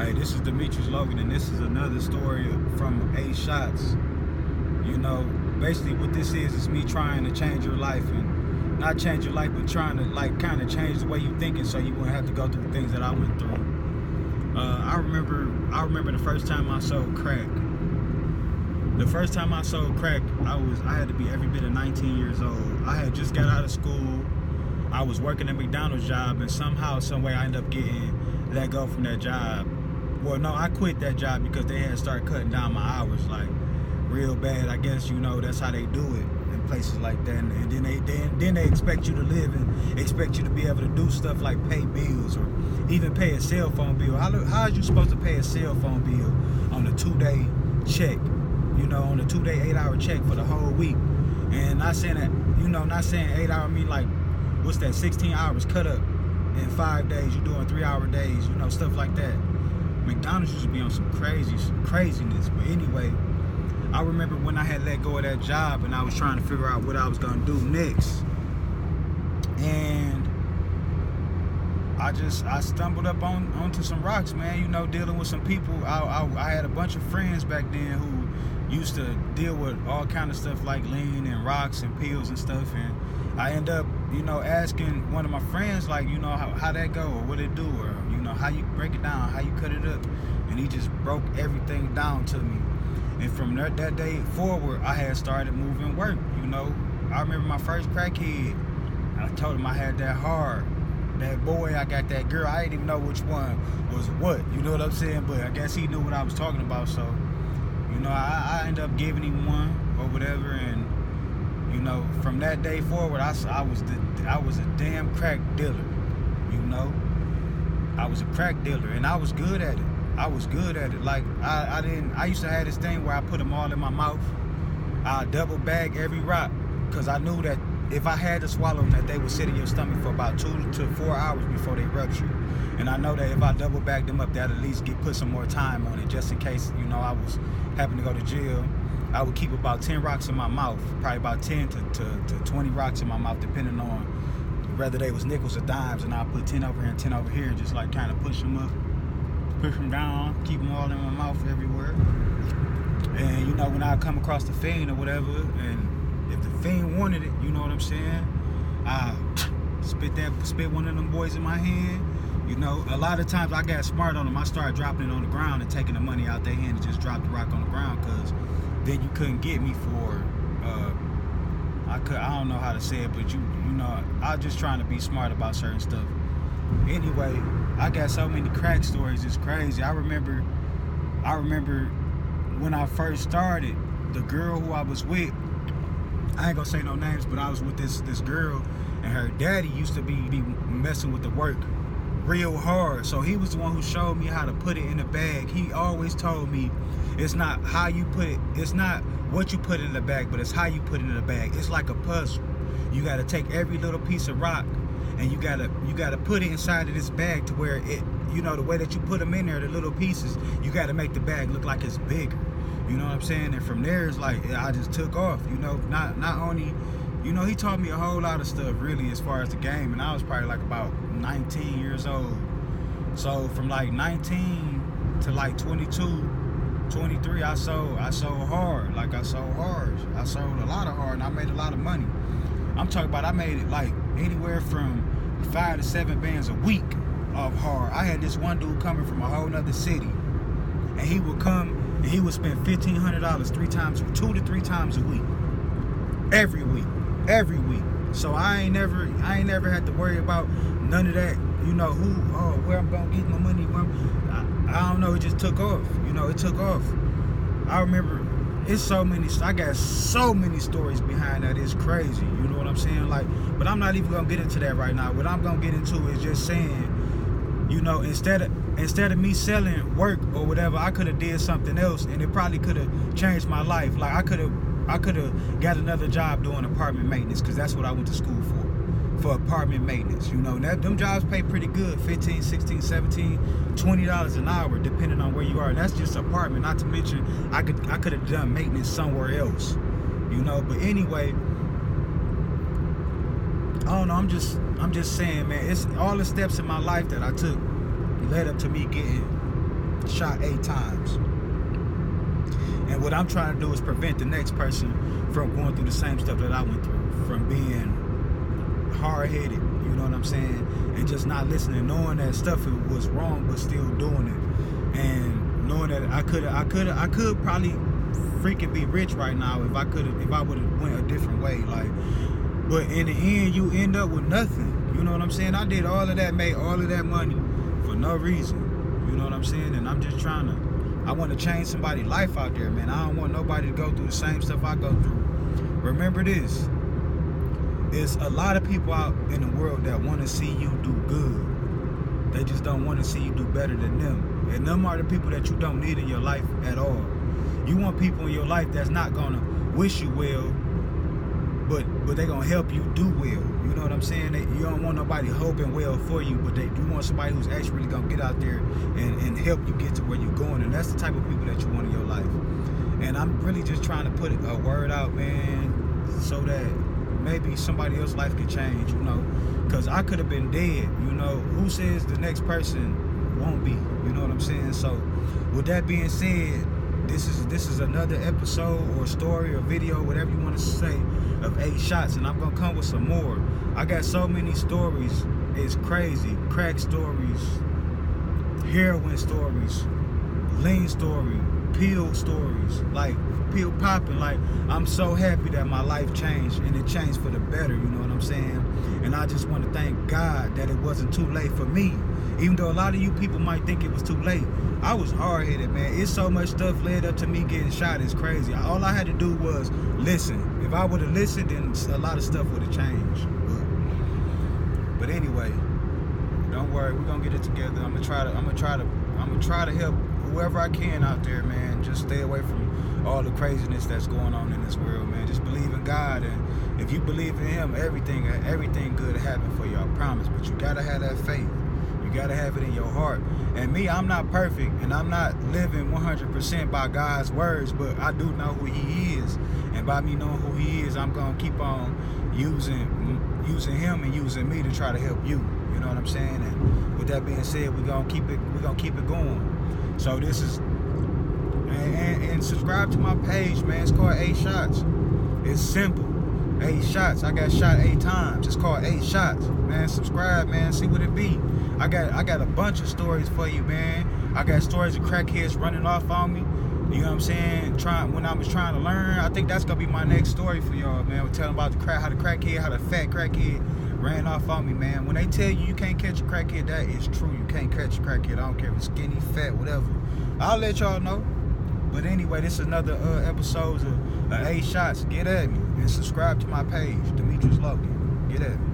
Hey, this is Demetrius Logan, and this is another story from 8 Shots. You know, basically what this is me trying to change your life, and not change your life, but trying to kind of change the way you thinking, so you won't have to go through the things that I went through. I remember the first time I sold crack. The first time I sold crack, I had to be every bit of 19 years old. I had just got out of school. I was working at McDonald's job, and somehow, some way, I ended up getting let go from that job. Well, no, I quit that job because they had started cutting down my hours like real bad. I guess that's how they do it in places like that. And then they expect you to live and expect you to be able to do stuff like pay bills or even pay a cell phone bill. How are you supposed to pay a cell phone bill on a 2-day check? On a 2-day 8-hour check for the whole week. And not saying that, not saying 8 hour, I mean like, what's that, 16 hours cut up in 5 days. You're doing 3-hour days, stuff like that. McDonald's used to be on some craziness. But anyway, I remember when I had let go of that job and I was trying to figure out what I was gonna do next. And I stumbled up onto some rocks, man, dealing with some people. I had a bunch of friends back then who used to deal with all kind of stuff like lean and rocks and pills and stuff, and I end up, asking one of my friends, like, how that go, or what it do, or, how you break it down, how you cut it up, and he just broke everything down to me. And from that day forward, I had started moving work, I remember my first crackhead, I told him I had that hard, that boy, I got that girl, I didn't even know which one was what, you know what I'm saying, but I guess he knew what I was talking about, so, I ended up giving him one, or whatever, and, from that day forward, I was a damn crack dealer, I was a crack dealer, and I was good at it. Like, I used to have this thing where I put them all in my mouth. I double bag every rock, because I knew that if I had to swallow them, that they would sit in your stomach for about 2 to 4 hours before they rupture. And I know that if I double bag them up, that'd at least put some more time on it, just in case, I was having to go to jail. I would keep about 10 rocks in my mouth, probably about 10 to 20 rocks in my mouth, depending on whether they was nickels or dimes, and I'll put 10 over here and 10 over here, and just like kind of push them up, push them down, keep them all in my mouth everywhere. And when I come across the fiend or whatever, and if the fiend wanted it, you know what I'm saying, I spit one of them boys in my hand. A lot of times I got smart on them. I started dropping it on the ground and taking the money out their hand and just drop the rock on the ground, because then you couldn't get me for I don't know how to say it, but I was just trying to be smart about certain stuff. Anyway, I got so many crack stories, it's crazy. I remember when I first started, the girl who I was with, I ain't gonna say no names, but I was with this girl, and her daddy used to be messing with the work real hard. So he was the one who showed me how to put it in the bag. He always told me it's not how you put it, it's not what you put in the bag, but it's how you put it in the bag. It's like a puzzle. You gotta take every little piece of rock and you gotta put it inside of this bag to where it, the way that you put them in there, the little pieces, you gotta make the bag look like it's bigger. You know what I'm saying? And from there, it's like I just took off. Not only, he taught me a whole lot of stuff really as far as the game, and I was probably like about 19 years old. So from like 19 to like 22, 23, I sold hard. Like I sold a lot of hard, and I made a lot of money. I'm talking about I made it like anywhere from 5 to 7 bands a week of hard. I had this one dude coming from a whole nother city, and he would come and he would spend $1,500 2 to 3 times a week, every week. So I ain't never had to worry about none of that. Where I'm gonna get my money. I don't know. It just took off. It took off. I remember I got so many stories behind that. It's crazy. You know what I'm saying? Like, but I'm not even gonna get into that right now. What I'm gonna get into is just saying, instead of me selling work or whatever, I could have did something else, and it probably could have changed my life. Like I could have got another job doing apartment maintenance, because that's what I went to school for apartment maintenance. Them jobs pay pretty good, $15, $16, $17, $20 an hour, depending on where you are. And that's just apartment. Not to mention, I could have done maintenance somewhere else. But anyway, I don't know. I'm just saying, man. It's all the steps in my life that I took led up to me getting shot 8 times. And what I'm trying to do is prevent the next person from going through the same stuff that I went through, from being hard-headed, you know what I'm saying, and just not listening, knowing that stuff was wrong, but still doing it, and knowing that I could probably freaking be rich right now if I would have went a different way, like. But in the end, you end up with nothing. You know what I'm saying? I did all of that, made all of that money for no reason. You know what I'm saying? And I'm just I want to change somebody's life out there, man. I don't want nobody to go through the same stuff I go through. Remember this. There's a lot of people out in the world that want to see you do good. They just don't want to see you do better than them. And them are the people that you don't need in your life at all. You want people in your life that's not going to wish you well, but they're going to help you do well. You know what I'm saying? You don't want nobody hoping well for you, but you want somebody who's actually going to get out there and help you get to where you're going. And that's the type of people that you want in your life. And I'm really just trying to put a word out, man, so that maybe somebody else's life can change, you know. Because I could have been dead, you know. Who says the next person won't be? You know what I'm saying? So with that being said, this is another episode or story or video, whatever you want to say, of 8 shots, and I'm gonna come with some more. I got so many stories, it's crazy. Crack stories, heroin stories, lean story, pill stories, like pill popping. Like, I'm so happy that my life changed, and it changed for the better, you know what I'm saying? And I just want to thank God that it wasn't too late for me. Even though a lot of you people might think it was too late, I was hard-headed, man. It's so much stuff led up to me getting shot. It's crazy. All I had to do was listen. If I would have listened, then a lot of stuff would have changed. But anyway, don't worry. We're gonna get it together. I'm gonna try to help whoever I can out there, man. Just stay away from all the craziness that's going on in this world, man. Just believe in God, and if you believe in Him, everything good will happen for you. I promise. But you gotta have that faith. You gotta have it in your heart. And me, I'm not perfect, and I'm not living 100% by God's words, but I do know who He is. And by me knowing who He is, I'm gonna keep on using Him and using me to try to help you. You know what I'm saying? And with that being said, we're gonna keep it going. So this is, and subscribe to my page, man. It's called 8 Shots. It's simple. 8 shots. I got shot 8 times. It's called 8 Shots. Man, subscribe, man. See what it be. I got a bunch of stories for you, man. I got stories of crackheads running off on me. You know what I'm saying? When I was trying to learn, I think that's gonna be my next story for y'all, man. We're telling about how the fat crackhead ran off on me, man. When they tell you can't catch a crackhead, that is true. You can't catch a crackhead. I don't care if it's skinny, fat, whatever. I'll let y'all know. But anyway, this is another episode of 8 Shots. Get at me and subscribe to my page, Demetrius Logan. Get at me.